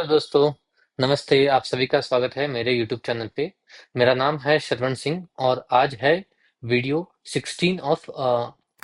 Hello दोस्तों। नमस्ते, आप सभी का स्वागत है मेरे यूट्यूब चैनल पे। मेरा नाम है श्रवण सिंह और आज है video 16 of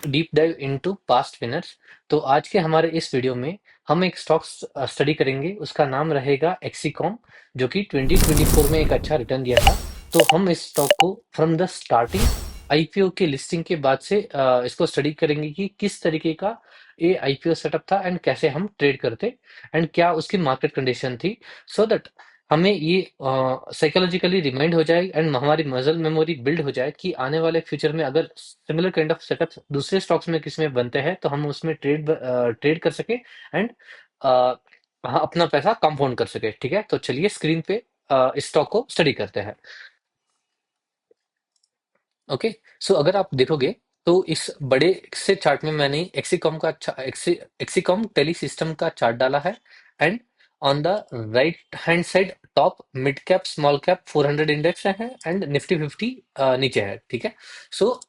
deep dive into past winners. तो आज के हमारे इस वीडियो में हम एक स्टॉक स्टडी करेंगे, उसका नाम रहेगा एक्सीकॉम, जो कि 2024 में एक अच्छा रिटर्न दिया था। तो हम इस स्टॉक को फ्रॉम द स्टार्टिंग आईपीओ के लिस्टिंग के बाद से इसको स्टडी करेंगे कि किस तरीके का ये आईपीओ सेटअप था एंड कैसे हम ट्रेड करते एंड क्या उसकी मार्केट कंडीशन थी, सो दैट हमें ये साइकोलॉजिकली रिमाइंड हो जाए एंड हमारी मसल मेमोरी बिल्ड हो जाए कि आने वाले फ्यूचर में अगर सिमिलर काइंड ऑफ सेटअप दूसरे स्टॉक्स में किसी में बनते हैं तो हम उसमें ट्रेड कर सके एंड अपना पैसा कंपाउंड कर सके। ठीक है, तो चलिए स्क्रीन पे इस स्टॉक को स्टडी करते हैं। ओके, सो अगर आप देखोगे तो इस बड़े से चार्ट में मैंने एक्सीकॉम टेली सिस्टम का चार्ट डाला है and on the right hand side top mid cap small cap 400 index है एंड निफ्टी 50 नीचे है। ठीक है, सो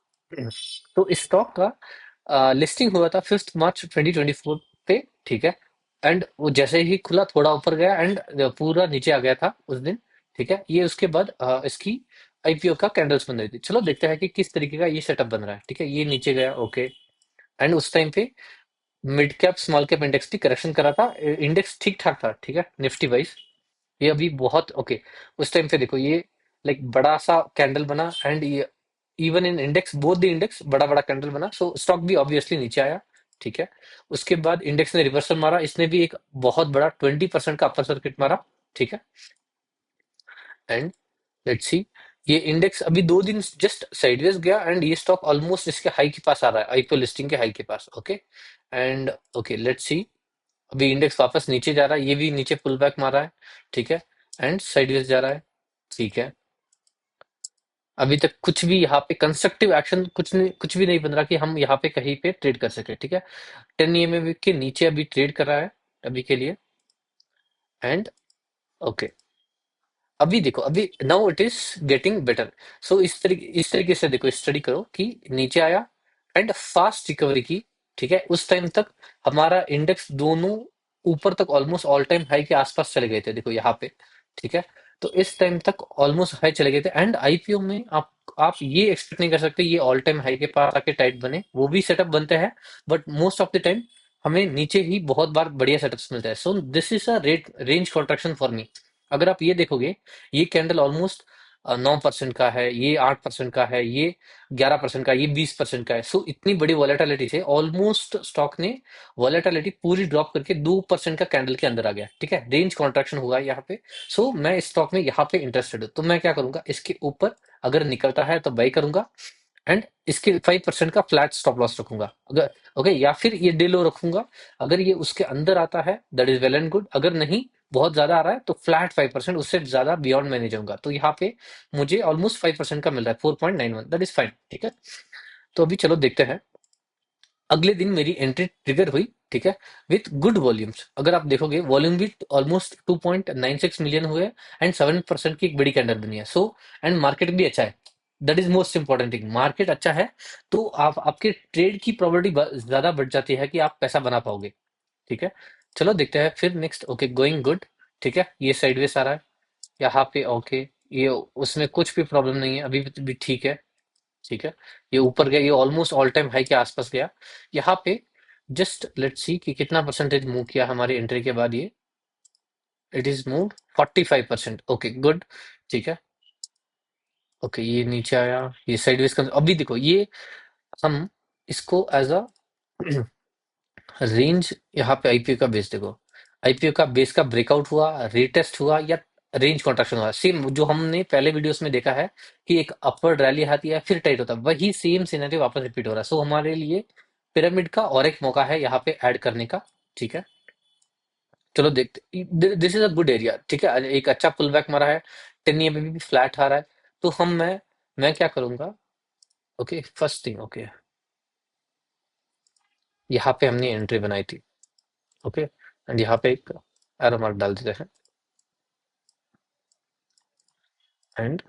तो इस स्टॉक का लिस्टिंग हुआ था 5 मार्च 2024 पे। ठीक है, एंड वो जैसे ही खुला थोड़ा ऊपर गया एंड पूरा नीचे आ गया था उस दिन। ठीक है, ये उसके बाद इसकी आईपीओ का कैंडल्स बन रही थी। चलो देखते हैं कि किस तरीके का ये सेटअप बन रहा है। ठीक है, ये नीचे गया, ओके, एंड उस टाइम पे mid cap small cap index भी करेक्शन करा था। इंडेक्स ठीक ठाक था। ठीक है, निफ्टी वाइज ये अभी बहुत ओके। उस टाइम पे देखो ये लाइक बड़ा सा कैंडल बना एंड ये even in index both the index बड़ा बड़ा कैंडल बना, सो स्टॉक भी ऑब्वियसली नीचे आया। ठीक है, उसके बाद इंडेक्स ने रिवर्सल मारा, इसने भी एक बहुत बड़ा 20% का अपर सर्किट मारा। ठीक है, एंड लेट्स सी, ये इंडेक्स अभी 2 दिन जस्ट साइडवेज गया एंड ये स्टॉक ऑलमोस्ट इसके हाई के पास आ रहा है, आईपीओ लिस्टिंग के हाई के पास। Okay, and okay let's see, अभी इंडेक्स वापस नीचे जा रहा है, ये भी नीचे पुल बैक मारा है। ठीक है, एंड साइडवेज जा रहा है। ठीक है, अभी तक कुछ भी यहाँ पे कंस्ट्रक्टिव एक्शन कुछ भी नहीं बन रहा कि हम यहाँ पे कहीं पे ट्रेड कर सके। ठीक है, 10 EMA के नीचे अभी ट्रेड कर रहा है अभी के लिए। एंड ओके, अभी देखो, अभी now it is getting better. So इस तरीके से देखो, स्टडी करो कि नीचे आया एंड फास्ट रिकवरी की। ठीक है, उस टाइम तक हमारा इंडेक्स दोनों ऊपर तक ऑलमोस्ट ऑल टाइम हाई के आसपास चले गए थे, देखो यहाँ पे। ठीक है, तो इस टाइम तक ऑलमोस्ट हाई चले गए थे एंड आईपीओ में आप ये एक्सपेक्ट नहीं कर सकते ये ऑल टाइम हाई के पास आके टाइट बने, वो भी सेटअप बनते हैं but most of the time हमें नीचे ही बहुत बार बढ़िया सेटअप्स मिलता है। So this is a rate range contraction for me. अगर आप ये देखोगे, ये कैंडल ऑलमोस्ट 9% का है, ये 8% का है, ये 11% का, ये 20% का है। सो इतनी बड़ी वॉलेटिलिटी से ऑलमोस्ट स्टॉक ने वॉलेटिलिटी पूरी ड्रॉप करके 2% का कैंडल के अंदर आ गया। ठीक है, रेंज कॉन्ट्रैक्शन हुआ है यहाँ पे। सो मैं इस स्टॉक में यहाँ पे इंटरेस्टेड हूँ, तो मैं क्या करूंगा, इसके ऊपर अगर निकलता है तो बाई करूंगा एंड इसके 5% का फ्लैट स्टॉप लॉस रखूंगा अगर, ओके, या फिर ये डे लो रखूंगा। अगर ये उसके अंदर आता है that is well and good, अगर नहीं बहुत ज्यादा आ रहा है तो फ्लैट 5%, उससे ज्यादा बियॉन्ड मैं नहीं जाऊंगा। तो यहाँ पे मुझे ऑलमोस्ट 5% का मिल रहा है, 4.91, दैट इज फाइन। ठीक है, तो अभी चलो देखते हैं। अगले दिन मेरी एंट्री ट्रिगर हुई। ठीक है, विथ गुड वॉल्यूम्स, अगर आप देखोगे वॉल्यूम भी ऑलमोस्ट 2.96 मिलियन हुए एंड 7% की एक बड़ी कैंडल बनी है। सो एंड मार्केट भी अच्छा है, that is most important thing. Market अच्छा है तो आप आपके ट्रेड की प्रोबेबिलिटी ज्यादा बढ़ जाती है कि आप पैसा बना पाओगे। ठीक है, चलो देखते हैं फिर नेक्स्ट। Okay, going good. ठीक है, ये साइडवेज आ रहा है यहाँ पे। ओके, ये उसमें कुछ भी प्रॉब्लम नहीं है, अभी भी ठीक है। ठीक है, ये ऊपर गया, ये ऑलमोस्ट ऑल टाइम हाई के आसपास गया। यहाँ पे जस्ट लेट्स सी कि कितना परसेंटेज मूव किया हमारी एंट्री के बाद ये। It is move 45%। Okay good. ठीक है, ओके, ये नीचे आया, ये साइडवेज का अभी देखो, ये हम इसको एज अ रेंज, यहाँ पे आईपीओ का बेस देखो, आईपीओ का बेस का ब्रेकआउट हुआ, रीटेस्ट हुआ या रेंज कॉन्ट्रैक्शन हुआ, सेम जो हमने पहले वीडियोस में देखा है कि एक अपवर्ड रैली आती है फिर टाइट होता है, वही सेम सिनेरियो वापस रिपीट हो रहा है। सो हमारे लिए पिरामिड का और एक मौका है यहाँ पे ऐड करने का। ठीक है, चलो देखते, this is a good area. ठीक है, एक अच्छा पुल बैक मारा है, 10 EMA भी फ्लैट आ रहा है। तो मैं क्या करूंगा, ओके, फर्स्ट थिंग, ओके, यहाँ पे हमने एंट्री बनाई थी। ओके, एंड यहाँ पे एक एरो मार्क डाल देते हैं एंड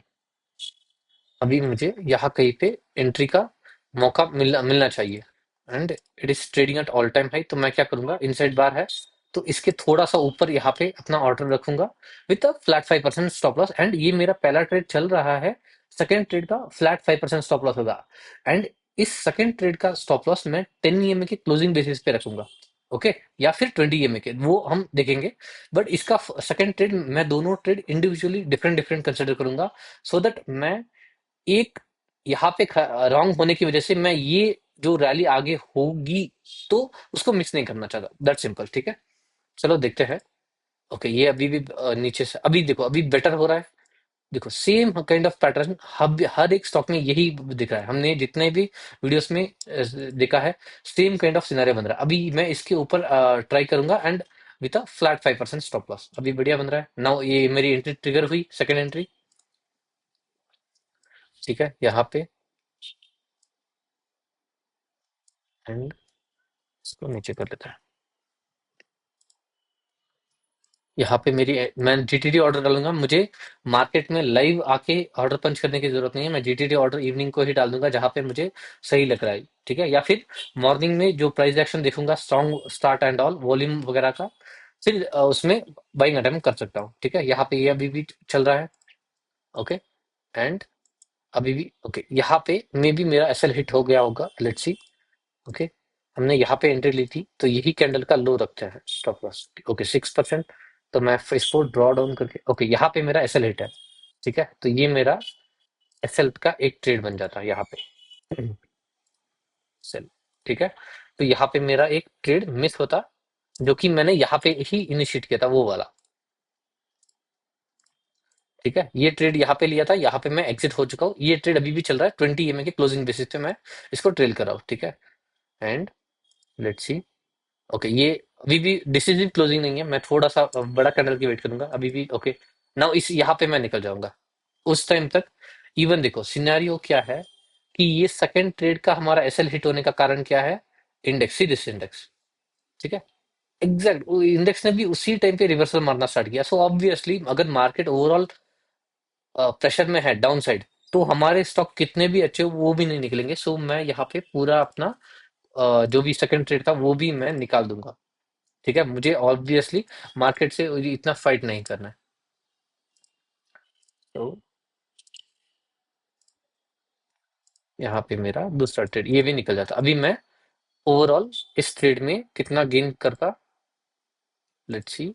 अभी मुझे यहाँ कहीं पे एंट्री का मौका मिलना मिलना चाहिए and it is trading at all time high. तो मैं क्या करूंगा, इनसाइड बार है तो इसके थोड़ा सा ऊपर यहाँ पे अपना ऑर्डर रखूंगा with a flat 5% stop loss. And ये मेरा पहला ट्रेड चल रहा है, सेकंड ट्रेड का फ्लैट 5% स्टॉप लॉस होगा। एंड इस सेकंड ट्रेड का स्टॉप लॉस मैं 10 EMA के क्लोजिंग बेसिस पे रखूंगा। ओके, या फिर 20 EMA के, वो हम देखेंगे। बट इसका सेकंड ट्रेड मैं दोनों trade individually different different consider करूंगा, सो दैट मैं एक यहाँ पे रॉन्ग होने की वजह से मैं ये जो रैली आगे होगी तो उसको मिस नहीं करना चाहता, दैट सिंपल। ठीक है, चलो देखते हैं। ओके, ये अभी भी नीचे से, अभी देखो अभी बेटर हो रहा है। देखो सेम काइंड ऑफ पैटर्न हर एक स्टॉक में यही दिख रहा है, हमने जितने भी वीडियोस में देखा है। सेम काइंड ऑफ सिनेरियो बन रहा है। अभी मैं इसके ऊपर ट्राई करूंगा and with a flat 5% stop loss. अभी बढ़िया बन रहा है। नाउ ये मेरी एंट्री ट्रिगर हुई, सेकंड एंट्री। ठीक है, यहाँ पे एंड इसको नीचे कर लेते हैं। यहाँ पे मेरी मैं जीटीडी ऑर्डर डालूंगा। मुझे मार्केट में लाइव आके ऑर्डर पंच करने की जरूरत नहीं है। मैं जीटीडी ऑर्डर इवनिंग को ही डाल दूंगा जहां पे मुझे सही लग रहा है। ठीक है, या फिर मॉर्निंग में जो प्राइस एक्शन देखूंगा, strong start and all volume वगैरह का, फिर उसमें बाइंग अटेम्प्ट कर सकता हूँ। ठीक है, यहाँ पे ये अभी भी चल रहा है। ओके, एंड अभी भी ओके, यहाँ पे मे बी मेरा एसएल हिट हो गया होगा, लेट्स सी। ओके, हमने यहाँ पे एंट्री ली थी तो यही कैंडल का लो रखते हैं स्टॉप लॉस। ओके, 6%। तो मैं इसको ड्रॉ डाउन करके, ओके यहाँ पे मेरा एसएल हिट है। ठीक है, तो ये मेरा एसएल का एक ट्रेड बन जाता है यहाँ पे। सेल। ठीक है, तो यहाँ पे मेरा एक ट्रेड मिस होता, जो कि मैंने यहाँ पे ही इनिशिएट किया था, वो वाला। ठीक है, ये ट्रेड यहाँ पे लिया था, यहाँ पे मैं एग्जिट हो चुका हूँ। ये ट्रेड अभी भी चल रहा है, 20 EMA के क्लोजिंग बेसिस पे मैं इसको ट्रेल कर रहा हूँ। ठीक है, एंड लेट्स सी। ओके, ये अभी भी डिसिसिव क्लोजिंग नहीं है, मैं थोड़ा सा बड़ा कैंडल की वेट करूंगा अभी भी। ओके, नाउ इस यहाँ पे मैं निकल जाऊंगा उस टाइम तक। इवन देखो सिनेरियो क्या है कि ये सेकंड ट्रेड का हमारा एसएल हिट होने का कारण क्या है, इंडेक्स, सी दिस इंडेक्स। ठीक है, एग्जैक्ट इंडेक्स ने भी उसी टाइम पे रिवर्सल मारना स्टार्ट किया। सो ऑब्वियसली अगर मार्केट ओवरऑल प्रेशर में है डाउन साइड, तो हमारे स्टॉक कितने भी अच्छे हो वो भी नहीं निकलेंगे। सो मैं यहाँ पे पूरा अपना जो भी सेकंड ट्रेड था वो भी मैं निकाल दूंगा। ठीक है, मुझे ऑब्वियसली मार्केट से इतना फाइट नहीं करना है। तो यहाँ पे मेरा दूसरा ट्रेड ये भी निकल जाता। अभी मैं ओवरऑल इस ट्रेड में कितना गेन करता, let's see.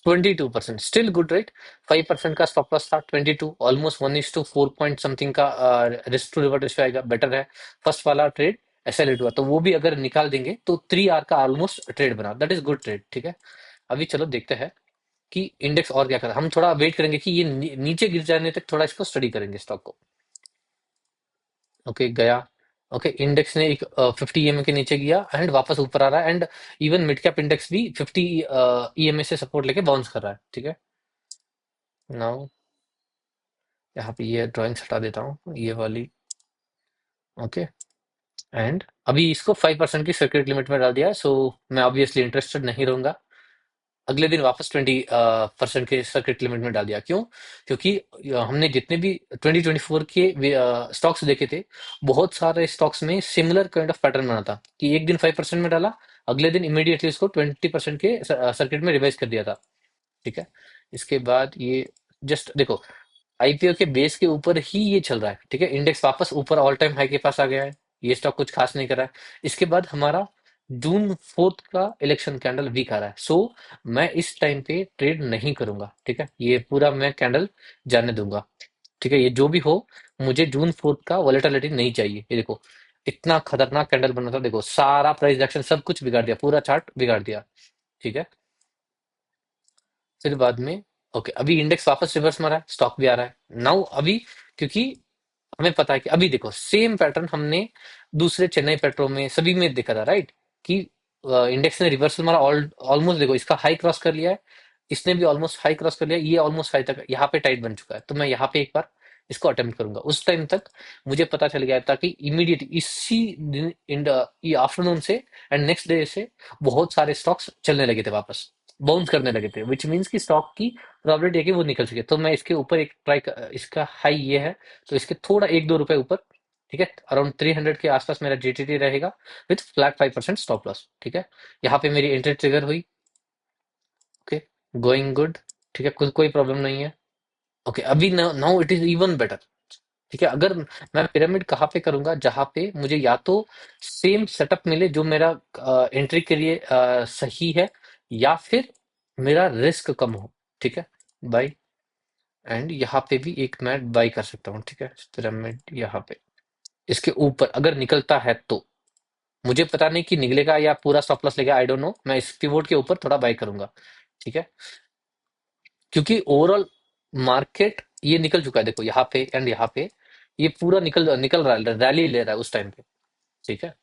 22%, still good right. 5% का स्टॉप लॉस था, 22, ऑलमोस्ट 1:4 पॉइंट समथिंग का रिस्क टू रिवर्ट रेशियो आएगा, बेटर है। फर्स्ट वाला ट्रेड ऐसा लेट हुआ, तो वो भी अगर निकाल देंगे तो 3 आर का ऑलमोस्ट ट्रेड बना, दैट इज गुड ट्रेड। ठीक है, अभी चलो देखते हैं कि इंडेक्स और क्या कर रहा है। हम थोड़ा वेट करेंगे कि ये नीचे गिर जाने तक, थोड़ा इसको स्टडी करेंगे स्टॉक को। ओके, गया। ओके, इंडेक्स ने एक 50 EMA के नीचे गया एंड वापस ऊपर आ रहा है। And even mid cap index भी 50 EMA से सपोर्ट लेके बाउंस कर रहा है। ठीक है, नाउ यहाँ पे ये ड्राइंग हटा देता हूँ, ये वाली। ओके, एंड अभी इसको 5% की सर्किट लिमिट में डाल दिया है, सो मैं ऑब्वियसली इंटरेस्टेड नहीं रहूंगा। अगले दिन वापस 20% के सर्किट लिमिट में डाल दिया। क्यों? क्योंकि हमने जितने भी 2024 के स्टॉक्स देखे थे, बहुत सारे स्टॉक्स में सिमिलर काइंड ऑफ पैटर्न बना था कि एक दिन 5% में डाला, अगले दिन इमीडिएटली इसको 20% के सर्किट में रिवाइज कर दिया था। ठीक है, इसके बाद ये जस्ट देखो, आईपीओ के बेस के ऊपर ही ये चल रहा है। ठीक है, इंडेक्स वापस ऊपर ऑल टाइम हाई के पास आ गया है। ये स्टॉक कुछ खास नहीं कर रहा है। इसके बाद हमारा जून 4 का इलेक्शन कैंडल वीक आ रहा है। सो मैं इस टाइम पे ट्रेड नहीं करूंगा। ठीक है, ये पूरा मैं कैंडल जाने दूंगा। ठीक है, ये जो भी हो, मुझे जून 4 का वॉलेटिलिटी नहीं चाहिए। ये देखो इतना खतरनाक कैंडल बना था, देखो सारा प्राइस एक्शन सब कुछ बिगाड़ दिया, पूरा चार्ट बिगाड़ दिया। ठीक है, फिर बाद में ओके, अभी इंडेक्स वापस रिवर्स मारा है, स्टॉक भी आ रहा है नाउ अभी। क्योंकि हमें पता है कि अभी देखो सेम पैटर्न हमने दूसरे चेन्नई पेट्रो में सभी में देखा था, राइट? कि इंडेक्स ने रिवर्सल मारा, ऑलमोस्ट देखो इसका हाई क्रॉस कर लिया है, इसने भी ऑलमोस्ट हाई क्रॉस कर लिया, ये ऑलमोस्ट हाई तक यहाँ पे टाइट बन चुका है। तो मैं यहाँ पे एक बार इसको अटेम्प्ट करूंगा। उस टाइम तक मुझे पता चल गया था कि इमीडिएट इसी दिन ये आफ्टरनून से एंड नेक्स्ट डे से बहुत सारे स्टॉक्स चलने लगे थे, वापस बाउंस करने लगे थे, विच मीन्स कि स्टॉक की प्रोबेबिलिटी है कि वो निकल सके। तो मैं इसके ऊपर एक ट्राई, इसका हाई ये है, तो इसके थोड़ा 1-2 रुपए ऊपर। ठीक है, अराउंड 300 के आसपास मेरा जीटीटी रहेगा विथ फ्लैट 5% स्टॉप लॉस। ठीक है, यहाँ पे मेरी एंट्री ट्रिगर हुई। Okay, going good. ठीक है, कोई प्रॉब्लम नहीं है। ओके, अभी now it is even better. ठीक है, अगर मैं पिरामिड कहाँ पे करूंगा, जहां पे मुझे या तो सेम सेटअप मिले जो मेरा एंट्री के लिए सही है, या फिर मेरा रिस्क कम हो। ठीक है, बाई। एंड यहाँ पे भी एक मैं बाई कर सकता हूँ। ठीक है, पिरामिड यहाँ पे इसके ऊपर अगर निकलता है तो मुझे पता नहीं कि निकलेगा या पूरा स्टॉप लॉस लेगा, आई डोंट नो। मैं इस पिवोट के ऊपर थोड़ा बाई करूंगा। ठीक है, क्योंकि ओवरऑल मार्केट ये निकल चुका है, देखो यहाँ पे एंड यहाँ पे ये पूरा निकल निकल रहा है, रैली ले रहा है उस टाइम पे। ठीक है,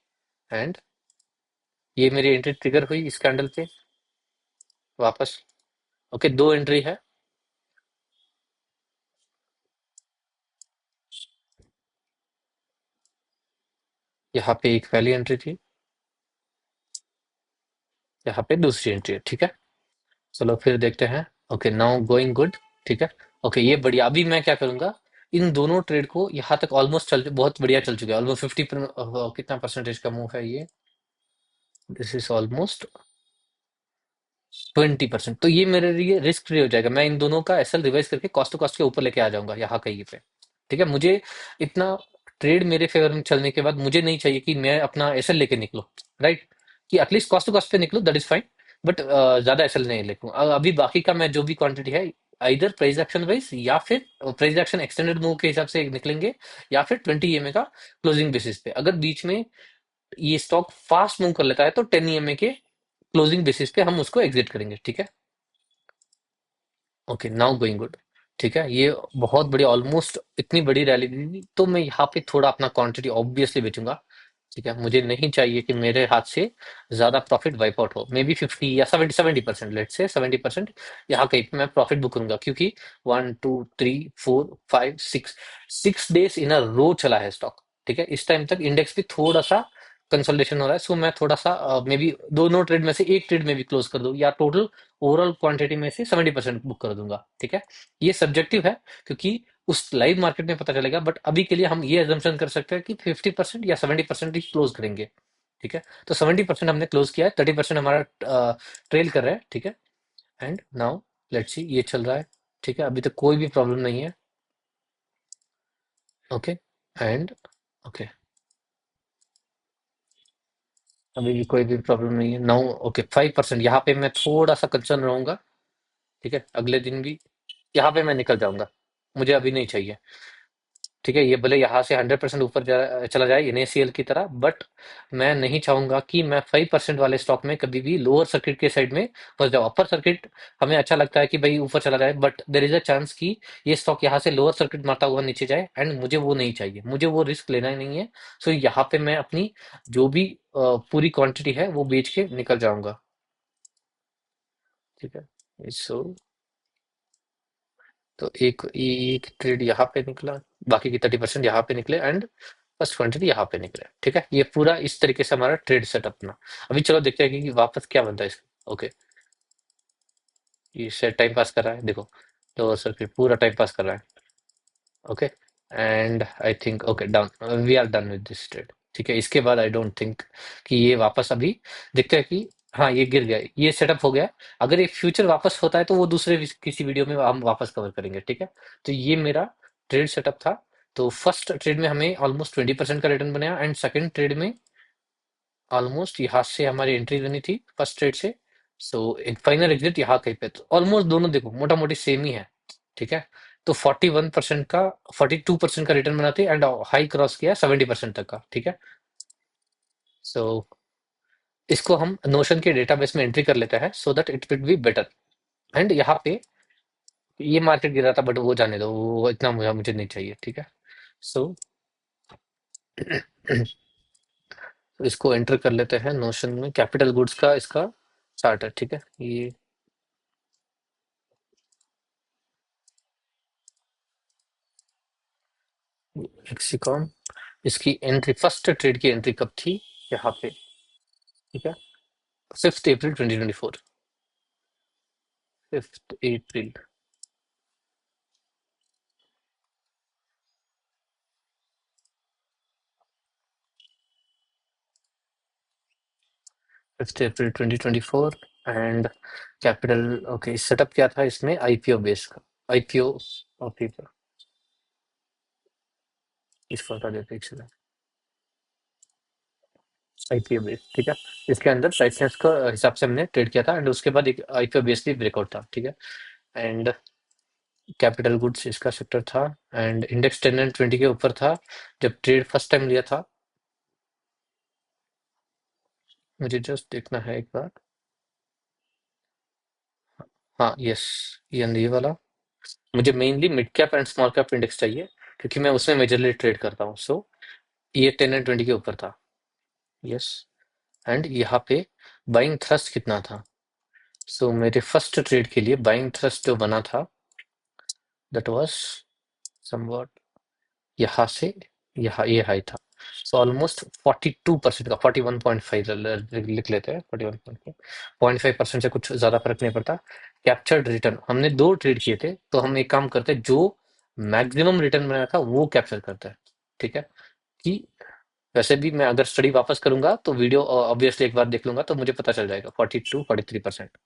एंड ये मेरी एंट्री ट्रिगर हुई इस कैंडल पे वापस। ओके, दो एंट्री है। यहाँ पे एक पहली एंट्री थी, यहाँ पे दूसरी एंट्री है। ठीक है, चलो फिर देखते हैं। Okay, now going good. ठीक है, ओके ये बढ़िया। अभी मैं क्या करूंगा, इन दोनों ट्रेड को यहाँ तक ऑलमोस्ट चल बहुत बढ़िया चल चुका है। ऑलमोस्ट 50 कितना परसेंटेज का मूव है ये, दिस इज ऑलमोस्ट 20%। तो ये मेरे लिए रिस्क फ्री हो जाएगा। मैं इन दोनों का एसएल रिवाइज करके कॉस्ट टू कॉस्ट के ऊपर लेके आ जाऊंगा यहाँ कहीं पे। ठीक है, मुझे इतना ट्रेड मेरे फेवर में चलने के बाद मुझे नहीं चाहिए कि मैं अपना एसएल लेके निकलूं। राइट, कि एटलीस्ट कॉस्ट टू कॉस्ट पे निकलूं, दैट इज फाइन। बट ज्यादा एसएल नहीं लेकूं। अभी बाकी का मैं जो भी क्वांटिटी है, इधर प्राइस एक्शन वाइज या फिर प्राइस एक्शन एक्सटेंडेड मूव के हिसाब से निकलेंगे, या फिर 20 EMA का क्लोजिंग बेसिस पे। अगर बीच में ये स्टॉक फास्ट मूव कर लेता है तो 10 EMA के क्लोजिंग बेसिस पे हम उसको एग्जिट करेंगे। ठीक है, ओके नाउ गोइंग गुड। ठीक है, ये बहुत बड़ी, ऑलमोस्ट इतनी बड़ी रैली दी थी, तो मैं यहाँ पे थोड़ा अपना क्वांटिटी ऑब्वियसली बेचूंगा। ठीक है, मुझे नहीं चाहिए कि मेरे हाथ से ज्यादा प्रॉफिट वाइप आउट हो। मे बी 50 या 70% लेट से 70% यहाँ कहीं पे मैं प्रॉफिट बुक करूंगा, क्योंकि 1 2 3 4 5 6 6 डेज इन अ रो चला है स्टॉक। ठीक है, इस टाइम तक इंडेक्स भी थोड़ा सा कंसोलिडेशन हो रहा है। सो मैं थोड़ा सा मे बी दोनों ट्रेड में से एक ट्रेड में भी क्लोज कर दूं, या टोटल ओवरऑल क्वांटिटी में से 70% बुक कर दूंगा। ठीक है, ये सब्जेक्टिव है, क्योंकि उस लाइव मार्केट में पता चलेगा। बट अभी के लिए हम ये एजम्पशन कर सकते हैं कि 50% या 70% ही क्लोज करेंगे। ठीक है, तो 70% हमने क्लोज किया है, 30% हमारा ट्रेल कर रहा है। ठीक है, एंड नाउ लेट्स सी ये चल रहा है। ठीक है, अभी तक कोई भी प्रॉब्लम नहीं है। ओके, एंड ओके, अभी भी कोई भी प्रॉब्लम नहीं है। नाउ ओके, 5% यहाँ पे मैं थोड़ा सा कंसर्न रहूंगा। ठीक है, अगले दिन भी यहाँ पे मैं निकल जाऊंगा, मुझे अभी नहीं चाहिए। ठीक है, ये भले यहाँ से 100% ऊपर चला जाए एनएसीएल की तरह, बट मैं नहीं चाहूंगा कि मैं 5% वाले स्टॉक में कभी भी लोअर सर्किट के साइड में फंस जाऊं। अपर सर्किट हमें अच्छा लगता है कि भाई ऊपर चला जाए, but there is a chance कि ये स्टॉक यहाँ से लोअर सर्किट मारता हुआ नीचे जाए, एंड मुझे वो नहीं चाहिए, मुझे वो रिस्क लेना ही नहीं है। सो यहाँ पे मैं अपनी जो भी पूरी क्वांटिटी है वो बेच के निकल जाऊंगा। ठीक है, सो तो एक ट्रेड यहाँ पे निकला, बाकी की 30% यहाँ पे निकले, एंड फर्स्ट क्वांटिटी यहाँ पे निकले। ठीक है, ये पूरा इस तरीके से हमारा ट्रेड सेट अपना। अभी चलो देखते हैं कि वापस क्या बनता है इसका। ओके, ये सेट टाइम पास कर रहा है, देखो लोअर सर्किट पूरा टाइम पास कर रहा है। Okay, and I think okay down, we are done with this trade. ठीक है, इसके बाद आई डोंट थिंक कि ये वापस, अभी देखते हैं कि हाँ ये गिर गया, ये सेटअप हो गया। अगर ये फ्यूचर वापस होता है तो वो दूसरे किसी वीडियो में हम वापस कवर करेंगे। ठीक है, तो ये मेरा ट्रेड सेटअप था। तो फर्स्ट ट्रेड में हमें ऑलमोस्ट 20% का रिटर्न बनाया, एंड सेकंड ट्रेड में ऑलमोस्ट यहाँ से हमारी एंट्री लेनी थी फर्स्ट ट्रेड से। सो एक फाइनल एग्जिट यहाँ कहीं पे, तो ऑलमोस्ट दोनों देखो मोटा मोटी सेम ही है। ठीक है, तो 41% का 42% का रिटर्न बनाते, एंड हाई क्रॉस किया 70% तक का। ठीक है, सो इसको हम नोशन के डेटाबेस में एंट्री कर लेते हैं, so that it will be better. And यहाँ पे ये मार्केट गिरा था, बट वो जाने दो, वो इतना मुझे मुझे नहीं चाहिए। ठीक है, सो इसको एंटर कर लेते हैं नोशन में। कैपिटल गुड्स का इसका चार्ट है। ठीक है, ये एक्सिकॉन, इसकी एंट्री फर्स्ट ट्रेड की एंट्री कब थी, यहाँ पे। ठीक है, 5 अप्रैल 2024, 5 अप्रैल। 5 अप्रैल 2024 एंड कैपिटल। ओके, सेटअप क्या था इसमें? आईपीओ बेस का। आईपीओ ओके, इसको हटा देते हैं, चलो। आईपीओ बेस, ठीक है। इसके अंदर लाइसेंस का हिसाब से हमने ट्रेड किया था एंड उसके बाद एक आईपीओ बेस भी ब्रेकआउट था, ठीक है। एंड कैपिटल गुड्स इसका सेक्टर था एंड इंडेक्स 10 एंड 20 के ऊपर था जब ट्रेड फर्स्ट टाइम लिया था। मुझे जस्ट देखना है एक बार। हाँ, यस, ये वाला। मुझे mainly mid cap and small cap index चाहिए क्योंकि मैं उसमें मेजरली ट्रेड करता हूँ। सो ये 10 एंड 20 के ऊपर था। यस। एंड यहाँ पे बाइंग थ्रस्ट कितना था? सो मेरे फर्स्ट ट्रेड के लिए बाइंग थ्रस्ट जो बना था दैट वाज समवॉट यहाँ से यहाँ, ये हाई था। सो ऑलमोस्ट 42% का, 41.5 लिख लेते हैं, 41.5 से कुछ ज्यादा फर्क नहीं पड़ता। कैप्चर्ड रिटर्न हमने दो ट्रेड किए थे, तो हम एक काम करते हैं, जो मैक्सिमम रिटर्न बनाया था वो कैप्चर करते हैं, ठीक है। कि वैसे भी मैं अगर स्टडी वापस करूंगा तो वीडियो ऑब्वियसली एक बार देख लूंगा तो मुझे पता चल जाएगा। 42 43%,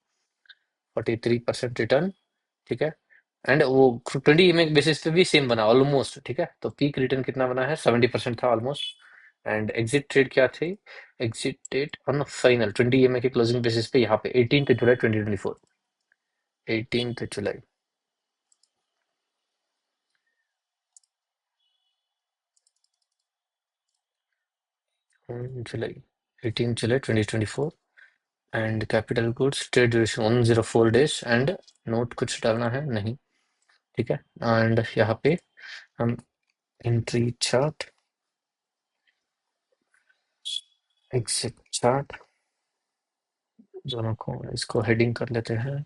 43% रिटर्न, ठीक है। एंड वो 20 EMA बेसिस पे भी सेम बना ऑलमोस्ट, ठीक है। तो पीक रिटर्न कितना बना है? 70% था ऑलमोस्ट। एंड एग्जिट ट्रेड क्या थी? Exit date on final 20 EMA के क्लोजिंग बेसिस पे यहाँ पे 18 जुलाई 2024। 18 जुलाई, जुलाई 18 जुलाई 2024। And capital goods trade duration 104 days and note कुछ डालना है नहीं, ठीक है। एंड यहाँ पे हम एंट्री चार्ट, एग्जिट चार्ट, दोनों को इसको हेडिंग कर लेते हैं।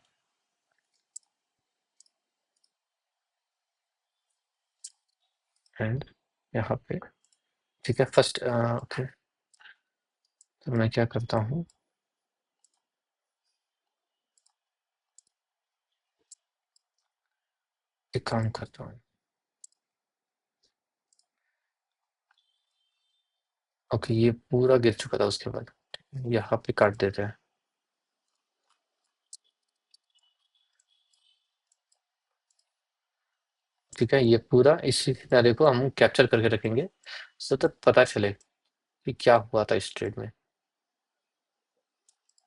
एंड यहाँ पे, ठीक है, फर्स्ट ओके। तो मैं क्या करता हूँ, एक काम करता हूँ। ओके, ये पूरा गिर चुका था उसके बाद, यहाँ पे काट देते हैं, ठीक है। ये पूरा इसी सिनारियो को हम कैप्चर करके रखेंगे सतत पता चले कि क्या हुआ था इस ट्रेड में।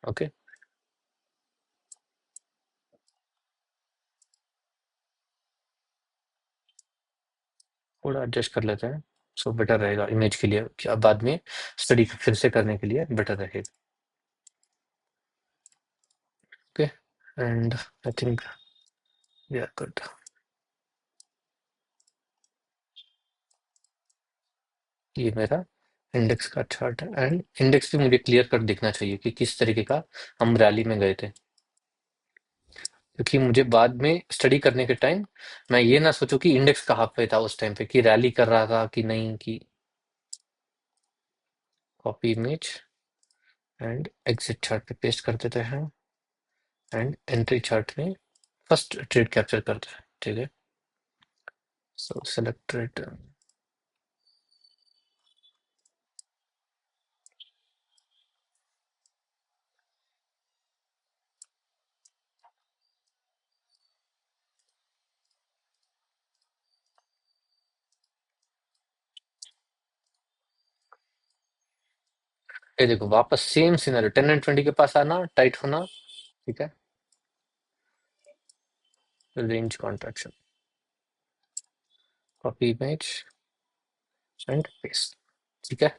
ओके, थोड़ा एडजस्ट कर लेते हैं, सो बेटर रहेगा इमेज के लिए, क्या बाद में स्टडी फिर से करने के लिए बेटर रहेगा। Okay, and I think we are good. ये मेरा इंडेक्स का चार्ट है एंड इंडेक्स भी मुझे क्लियर कट दिखना चाहिए कि किस तरीके का हम रैली में गए थे, क्योंकि मुझे बाद में स्टडी करने के टाइम मैं ये ना सोचूं कि इंडेक्स कहाँ पे था उस टाइम पे, कि रैली कर रहा था कि नहीं। कि copy image and exit chart पे पेस्ट कर देते हैं एंड एंट्री चार्ट में फर्स्ट ट्रेड कैप्चर करते हैं, ठीक है। सो सेलेक्ट ट्रेड। ये देखो वापस सेम सिनेरियो, 10 एंड 20 के पास आना, टाइट होना, ठीक है। Range contraction, copy image and paste, ठीक है।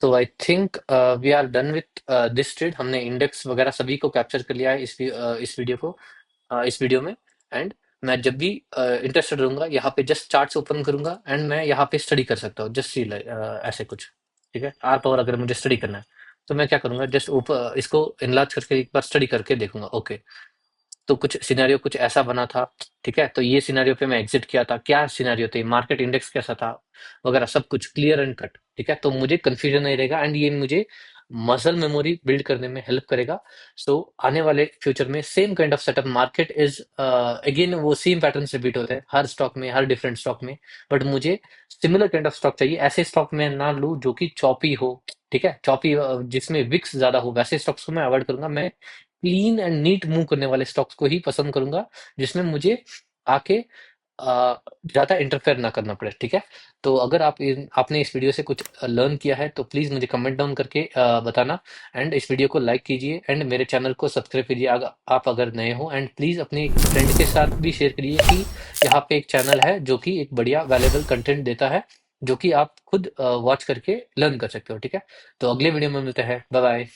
तो I think we are done with this trade. हमने इंडेक्स वगैरह सभी को कैप्चर कर लिया है इस वीडियो को, इस वीडियो में। एंड मैं जब भी इंटरेस्टेड रहूंगा यहाँ पे जस्ट चार्ट्स ओपन करूंगा एंड मैं यहाँ पे स्टडी कर सकता हूँ, जस्ट सी ऐसे कुछ, ठीक है। आर पावर अगर मुझे स्टडी करना है तो मैं क्या करूंगा, जस्ट ऊपर इसको इनलार्ज करके एक बार स्टडी करके देखूंगा। ओके, तो कुछ सिनेरियो कुछ ऐसा बना था, ठीक है। तो ये सिनेरियो पे मैं एग्जिट किया था, क्या सिनेरियो थे, मार्केट इंडेक्स कैसा था, वगैरह सब कुछ क्लियर एंड कट, ठीक है। तो मुझे कंफ्यूजन नहीं रहेगा एंड ये मुझे मसल मेमोरी बिल्ड करने में हेल्प करेगा। सो आने वाले फ्यूचर में same kind of setup market is again, वो सेम पैटर्न रिपीट होते हैं हर स्टॉक में, हर डिफरेंट स्टॉक में। बट मुझे सिमिलर काइंड ऑफ स्टॉक चाहिए, ऐसे स्टॉक में ना लूं जो कि चॉपी हो, ठीक है, चॉपी जिसमें विक्स ज्यादा हो, वैसे स्टॉक्स को मैं अवॉइड करूंगा। मैं क्लीन एंड नीट मूव करने वाले स्टॉक्स को ही पसंद करूंगा, जिसमें मुझे आके ज्यादा इंटरफेयर ना करना पड़े, ठीक है। तो अगर आपने इस वीडियो से कुछ लर्न किया है तो प्लीज मुझे कमेंट डाउन करके बताना। एंड इस वीडियो को लाइक कीजिए एंड मेरे चैनल को सब्सक्राइब कीजिए आप अगर नए हो। एंड प्लीज अपने फ्रेंड के साथ भी शेयर करिए कि यहाँ पे एक चैनल है जो कि एक बढ़िया वैल्यूएबल कंटेंट देता है, जो कि आप खुद वॉच करके लर्न कर सकते हो, ठीक है। तो अगले वीडियो में मिलते हैं, बाय बाय।